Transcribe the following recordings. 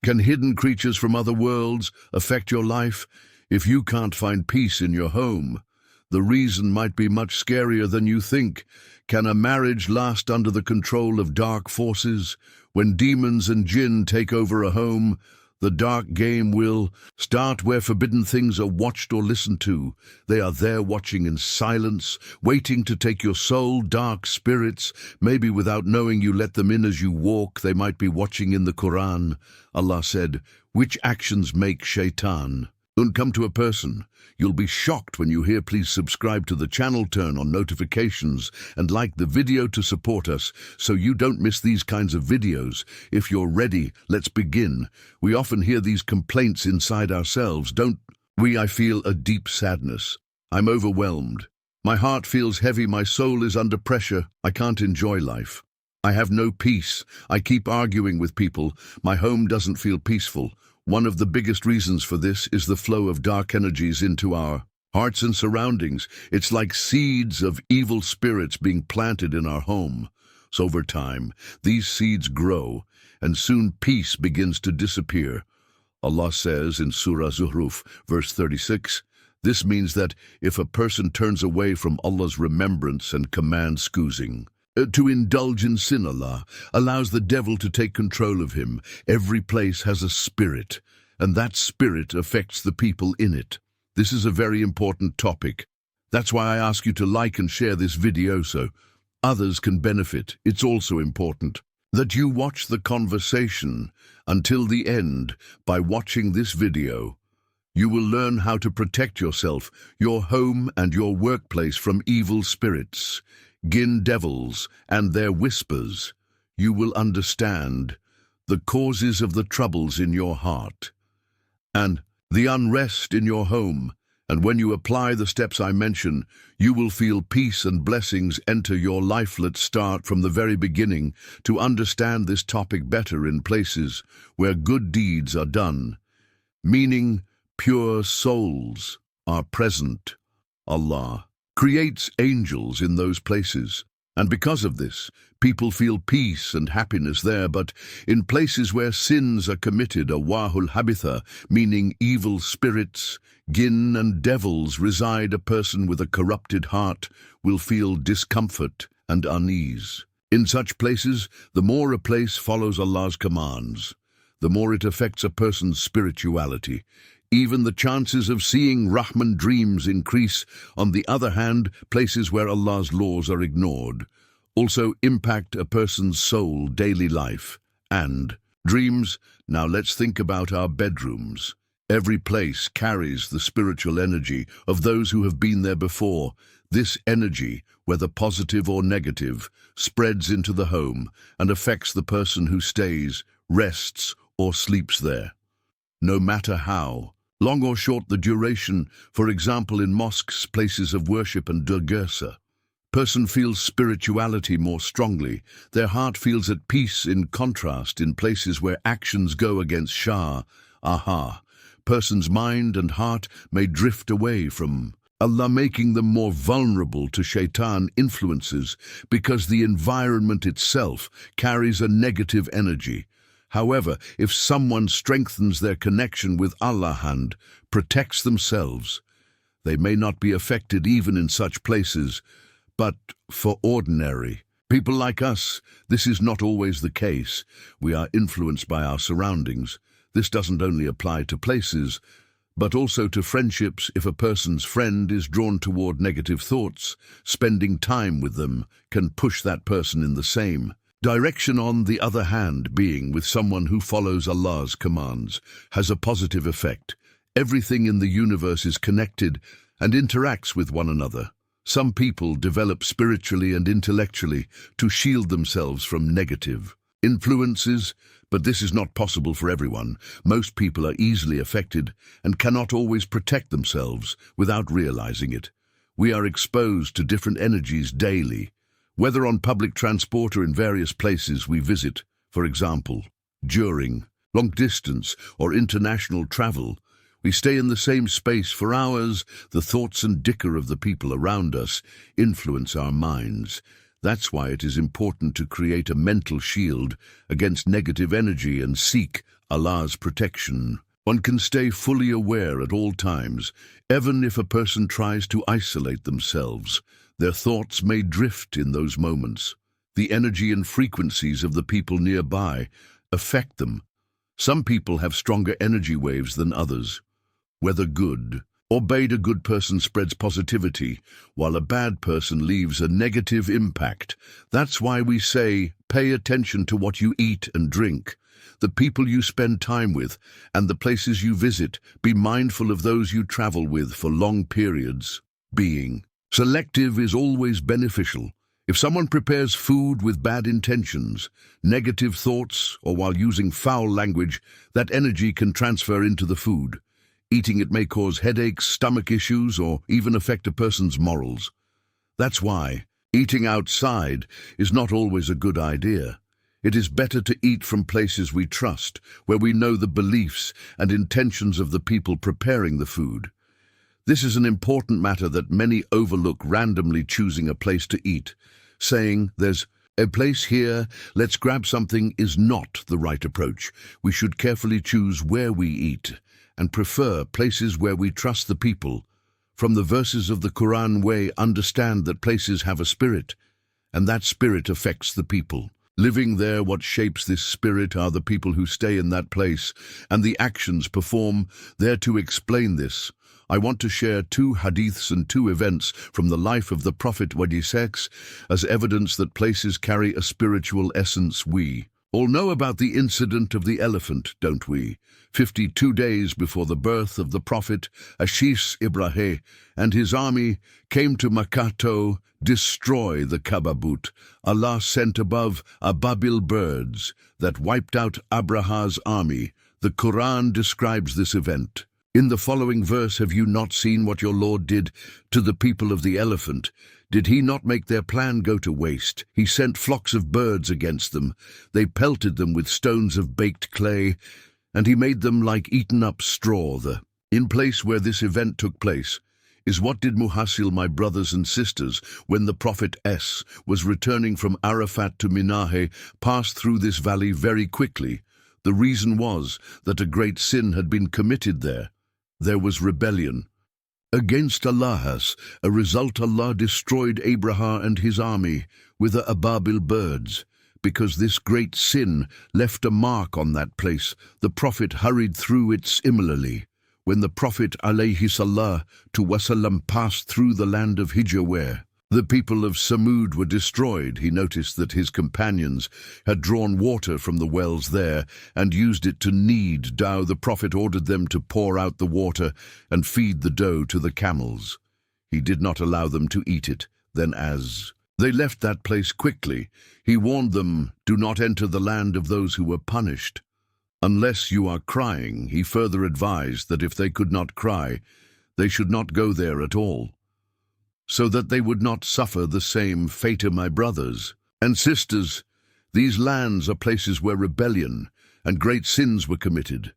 Can hidden creatures from other worlds affect your life? If you can't find peace in your home, the reason might be much scarier than you think. Can a marriage last under the control of dark forces? When demons and jinn take over a home, the dark game will start where forbidden things are watched or listened to. They are there watching in silence, waiting to take your soul. Dark spirits, maybe without knowing you let them in as you walk. They might be watching. In the Qur'an, Allah said, "Which actions make shaitan?" Don't come to a person. You'll be shocked when you hear. Please subscribe to the channel, turn on notifications, and like the video to support us so you don't miss these kinds of videos. If you're ready, let's begin. We often hear these complaints inside ourselves, don't we? I feel a deep sadness. I'm overwhelmed. My heart feels heavy. My soul is under pressure. I can't enjoy life. I have no peace. I keep arguing with people. My home doesn't feel peaceful. One of the biggest reasons for this is the flow of dark energies into our hearts and surroundings. It's like seeds of evil spirits being planted in our home. So over time, these seeds grow, and soon peace begins to disappear. Allah says in Surah Zuhruf, verse 36, this means that if a person turns away from Allah's remembrance and commands scoozing, to indulge in sin, Allah allows the devil to take control of him. Every place has a spirit, and that spirit affects the people in it. This is a very important topic. That's why I ask you to like and share this video so others can benefit. It's also important that you watch the conversation until the end. By watching this video, you will learn how to protect yourself, your home, and your workplace from evil spirits, jinn devils, and their whispers. You will understand the causes of the troubles in your heart and the unrest in your home. And when you apply the steps I mention, you will feel peace and blessings enter your life. Let's start from the very beginning to understand this topic better. In places where good deeds are done, meaning pure souls are present, Allah creates angels in those places, and because of this, people feel peace and happiness there. But in places where sins are committed, awahul habitha, meaning evil spirits, jinn and devils reside, a person with a corrupted heart will feel discomfort and unease. In such places, the more a place follows Allah's commands, the more it affects a person's spirituality. Even the chances of seeing Rahman dreams increase. On the other hand, places where Allah's laws are ignored also impact a person's soul, daily life, and dreams. Now let's think about our bedrooms. Every place carries the spiritual energy of those who have been there before. This energy, whether positive or negative, spreads into the home and affects the person who stays, rests, or sleeps there. No matter how long or short the duration, for example in mosques, places of worship, and durgasa, person feels spirituality more strongly. Their heart feels at peace. In contrast, in places where actions go against person's mind and heart may drift away from Allah, making them more vulnerable to shaitan influences because the environment itself carries a negative energy. However, if someone strengthens their connection with Allah and protects themselves, they may not be affected even in such places. But for ordinary people like us, this is not always the case. We are influenced by our surroundings. This doesn't only apply to places, but also to friendships. If a person's friend is drawn toward negative thoughts, spending time with them can push that person in the same direction. On the other hand, being with someone who follows Allah's commands has a positive effect. Everything in the universe is connected and interacts with one another. Some people develop spiritually and intellectually to shield themselves from negative influences, but this is not possible for everyone. Most people are easily affected and cannot always protect themselves without realizing it. We are exposed to different energies daily, whether on public transport or in various places we visit. For example, during long distance or international travel, we stay in the same space for hours. The thoughts and dhikr of the people around us influence our minds. That's why it is important to create a mental shield against negative energy and seek Allah's protection. One can stay fully aware at all times, even if a person tries to isolate themselves. Their thoughts may drift in those moments. The energy and frequencies of the people nearby affect them. Some people have stronger energy waves than others. Whether good or bad, a good person spreads positivity, while a bad person leaves a negative impact. That's why we say, pay attention to what you eat and drink, the people you spend time with, and the places you visit. Be mindful of those you travel with for long periods. Being selective is always beneficial. If someone prepares food with bad intentions, negative thoughts, or while using foul language, that energy can transfer into the food. Eating it may cause headaches, stomach issues, or even affect a person's morals. That's why eating outside is not always a good idea. It is better to eat from places we trust, where we know the beliefs and intentions of the people preparing the food. This is an important matter that many overlook, randomly choosing a place to eat. Saying, "There's a place here, let's grab something," is not the right approach. We should carefully choose where we eat and prefer places where we trust the people. From the verses of the Qur'an, we understand that places have a spirit, and that spirit affects the people. Living there, what shapes this spirit are the people who stay in that place and the actions performed there. To explain this, I want to share 2 hadiths and 2 events from the life of the Prophet deceives as evidence that places carry a spiritual essence. We all know about the incident of the elephant, don't we? 52 days before the birth of the Prophet, Ashis Ibrahim and his army came to Makkah to destroy the Kababut. Allah sent above Ababil birds that wiped out Abraha's army. The Qur'an describes this event. In the following verse, have you not seen what your Lord did to the people of the elephant? Did he not make their plan go to waste? He sent flocks of birds against them. They pelted them with stones of baked clay, and he made them like eaten-up straw. In place where this event took place is what did Muhasil, my brothers and sisters, when the Prophet was returning from Arafat to Minahe, passed through this valley very quickly. The reason was that a great sin had been committed there. There was rebellion against Allah. A result, Allah destroyed Abraham and his army with the Ababil birds. Because this great sin left a mark on that place, the Prophet hurried through it. Similarly, when the Prophet ﷺ passed through the land of Hijr, where the people of Samud were destroyed, he noticed that his companions had drawn water from the wells there and used it to knead dough. The Prophet ordered them to pour out the water and feed the dough to the camels. He did not allow them to eat it. Then, as they left that place quickly, he warned them, "Do not enter the land of those who were punished unless you are crying." He further advised that if they could not cry, they should not go there at all, so that they would not suffer the same fate. My brothers and sisters, these lands are places where rebellion and great sins were committed.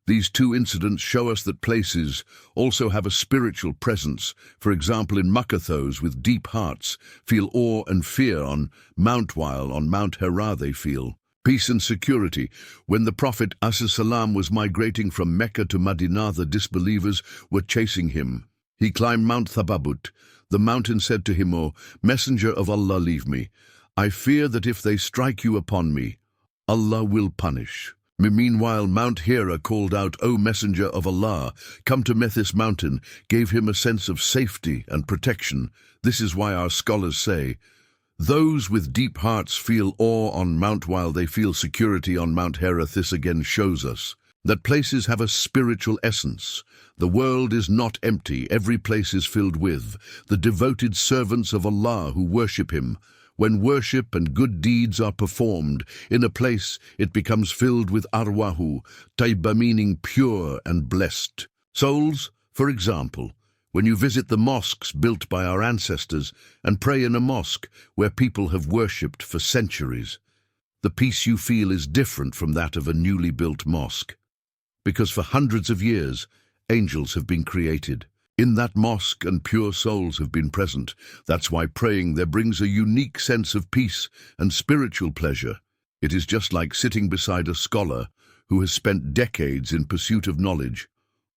These 2 incidents show us that places also have a spiritual presence. For example, in Makkah, those with deep hearts feel awe and fear on Mount, while on Mount Hira they feel peace and security. When the Prophet ﷺ was migrating from Mecca to Medina, the disbelievers were chasing him. He climbed Mount Thababut. The mountain said to him, "O Messenger of Allah, leave me. I fear that if they strike you upon me, Allah will punish." Meanwhile, Mount Hira called out, "O Messenger of Allah, come to This mountain," gave him a sense of safety and protection. This is why our scholars say, those with deep hearts feel awe on Mount while they feel security on Mount Hira. This again shows us that places have a spiritual essence. The world is not empty. Every place is filled with the devoted servants of Allah who worship Him. When worship and good deeds are performed in a place, it becomes filled with arwahu, tayba, meaning pure and blessed souls. For example, when you visit the mosques built by our ancestors and pray in a mosque where people have worshipped for centuries, the peace you feel is different from that of a newly built mosque, because for hundreds of years, angels have been created. In that mosque and pure souls have been present. That's why praying there brings a unique sense of peace and spiritual pleasure. It is just like sitting beside a scholar who has spent decades in pursuit of knowledge.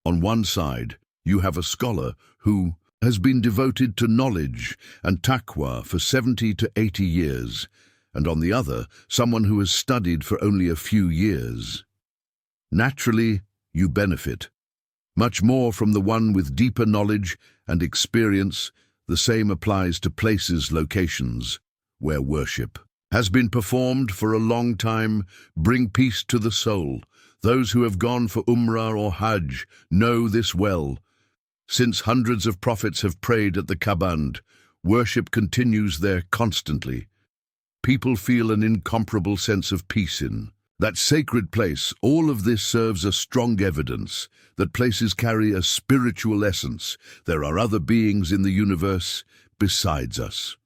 On one side, you have a scholar who has been devoted to knowledge and taqwa for 70 to 80 years, and on the other, someone who has studied for only a few years. Naturally, you benefit much more from the one with deeper knowledge and experience. The same applies to places, locations, where worship has been performed for a long time. Bring peace to the soul. Those who have gone for Umrah or Hajj know this well. Since hundreds of prophets have prayed at the Kaaba, worship continues there constantly. People feel an incomparable sense of peace in that sacred place. All of this serves as strong evidence that places carry a spiritual essence. There are other beings in the universe besides us,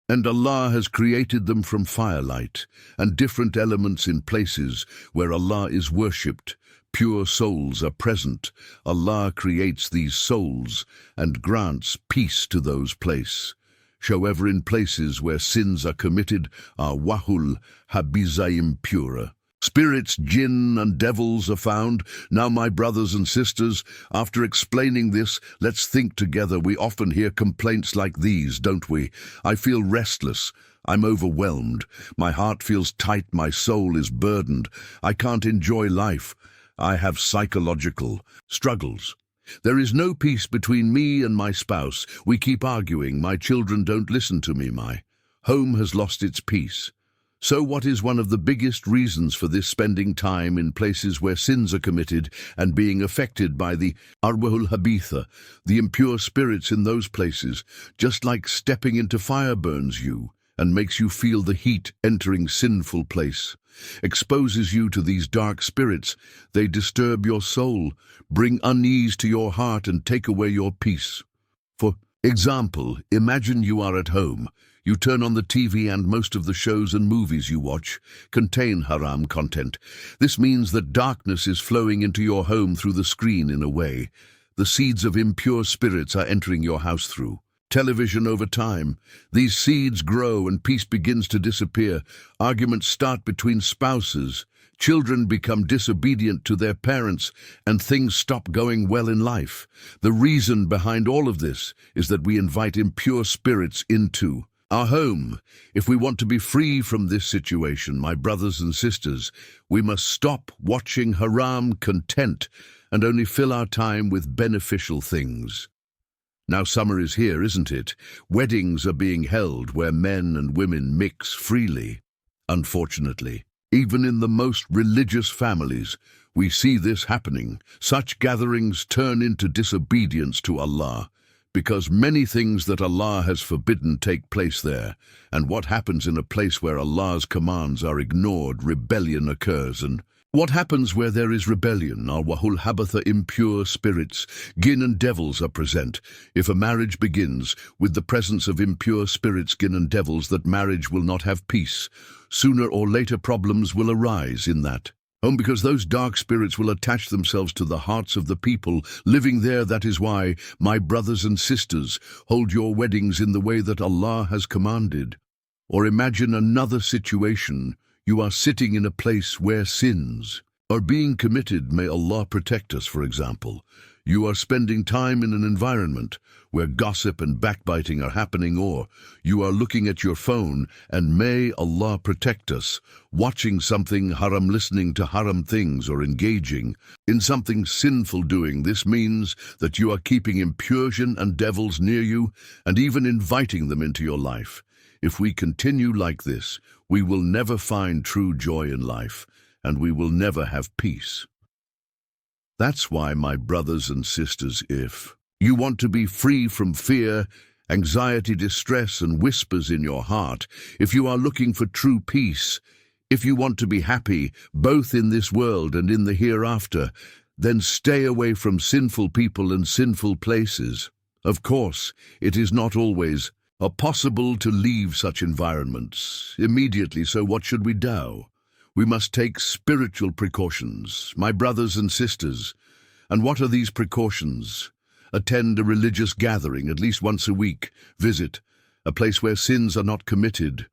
and Allah has created them from firelight and different elements. In places where Allah is worshipped, pure souls are present. Allah creates these souls and grants peace to those places. However, in places where sins are committed, are wahul habiza impure. Spirits, jinn and devils are found. Now, my brothers and sisters, after explaining this, let's think together. We often hear complaints like these, don't we? I feel restless. I'm overwhelmed. My heart feels tight. My soul is burdened. I can't enjoy life. I have psychological struggles. There is no peace between me and my spouse. We keep arguing. My children don't listen to me. My home has lost its peace. So what is one of the biggest reasons for this? Spending time in places where sins are committed and being affected by the arwahul habitha, the impure spirits in those places. Just like stepping into fire burns you and makes you feel the heat. Entering sinful place exposes you to these dark spirits. They disturb your soul, bring unease to your heart, and take away your peace. For example, imagine you are at home. You turn on the TV and most of the shows and movies you watch contain haram content. This means that darkness is flowing into your home through the screen. In a way, the seeds of impure spirits are entering your house through television. Over time, these seeds grow and peace begins to disappear. Arguments start between spouses. Children become disobedient to their parents, and things stop going well in life. The reason behind all of this is that we invite impure spirits into our home. If we want to be free from this situation, my brothers and sisters, we must stop watching haram content and only fill our time with beneficial things. Now summer is here, isn't it? Weddings are being held where men and women mix freely. Unfortunately, even in the most religious families, we see this happening. Such gatherings turn into disobedience to Allah, because many things that Allah has forbidden take place there. And what happens in a place where Allah's commands are ignored? Rebellion occurs. And what happens where there is rebellion? Wahul habatha, impure spirits, jinn and devils are present. If a marriage begins with the presence of impure spirits, jinn and devils, that marriage will not have peace. Sooner or later problems will arise in that home, because those dark spirits will attach themselves to the hearts of the people living there. That is why, my brothers and sisters, hold your weddings in the way that Allah has commanded. Or imagine another situation. You are sitting in a place where sins are being committed. May Allah protect us. For example, you are spending time in an environment where gossip and backbiting are happening, or you are looking at your phone, and may Allah protect us, watching something haram, listening to haram things, or engaging in something sinful doing. This means that you are keeping impurity and devils near you and even inviting them into your life. If we continue like this, we will never find true joy in life, and we will never have peace. That's why, my brothers and sisters, if you want to be free from fear, anxiety, distress, and whispers in your heart, if you are looking for true peace, if you want to be happy, both in this world and in the hereafter, then stay away from sinful people and sinful places. Of course, it is not always possible to leave such environments immediately, so what should we do? We must take spiritual precautions. My brothers and sisters, And what are these precautions? Attend a religious gathering at least once a week. Visit a place where sins are not committed.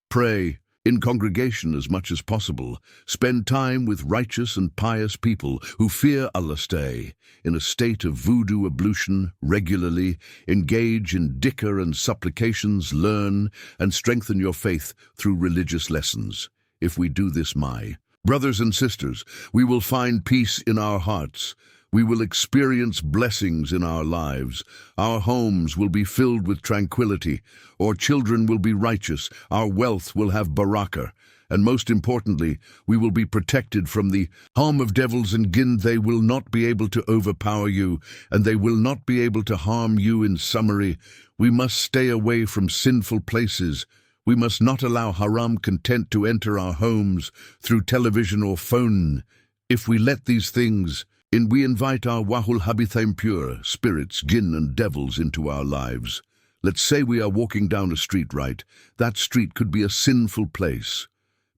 Pray in congregation as much as possible. Spend time with righteous and pious people who fear Allah. Stay in a state of voodoo ablution regularly. Engage in dhikr and supplications. Learn and strengthen your faith through religious lessons. If we do this, my brothers and sisters, we will find peace in our hearts. We will experience blessings in our lives. Our homes will be filled with tranquility. Our children will be righteous. Our wealth will have barakah. And most importantly, we will be protected from the harm of devils and jinn. They will not be able to overpower you, and they will not be able to harm you. In summary, we must stay away from sinful places. We must not allow haram content to enter our homes through television or phone. If we let these things in, we invite our wahul habith impure spirits, jinn and devils into our lives. Let's say we are walking down a street, right? That street could be a sinful place,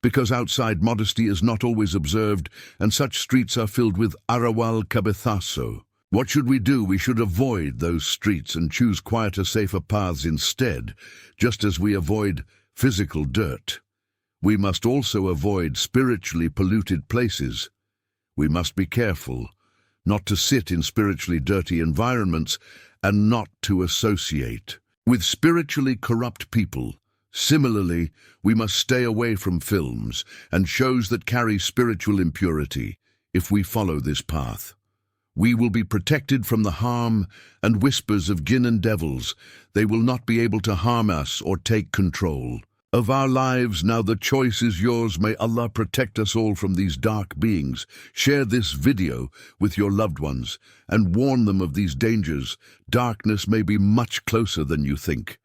because outside modesty is not always observed, and such streets are filled with arawal kabithaso. What should we do? We should avoid those streets and choose quieter, safer paths instead, just as we avoid physical dirt. We must also avoid spiritually polluted places. We must be careful not to sit in spiritually dirty environments and not to associate with spiritually corrupt people. Similarly, we must stay away from films and shows that carry spiritual impurity. If we follow this path, we will be protected from the harm and whispers of jinn and devils. They will not be able to harm us or take control of our lives. Now the choice is yours. May Allah protect us all from these dark beings. Share this video with your loved ones and warn them of these dangers. Darkness may be much closer than you think.